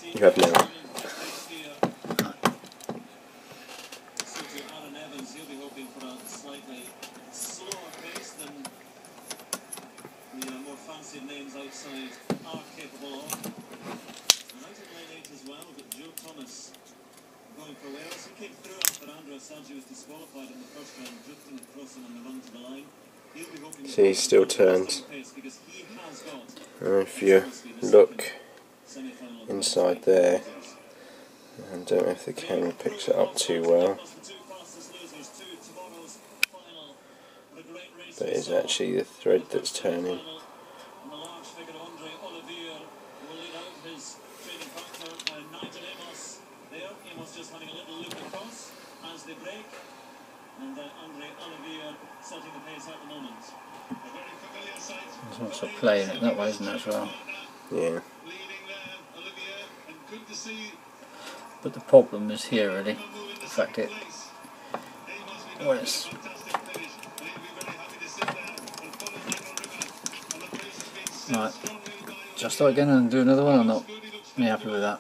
You have now. Fancy names outside are capable of. And out at line 8 as well, we've got Joe Thomas going for Wales. He came through after Andrew Assange was disqualified in the first round, drifting across him on the run to the line. He'll be hoping See, he still turns. And if you look inside there, I don't know if the camera picks it up too well, but it's actually the thread that's turning. Just having a little look across as they break, and Andre Olivier setting the pace at the moment. There's lots of play in it that way, isn't there, as well? Yeah. But the problem is here, really. The fact it... Well, it's... Right. Just start again and do another one or not? Me happy with that?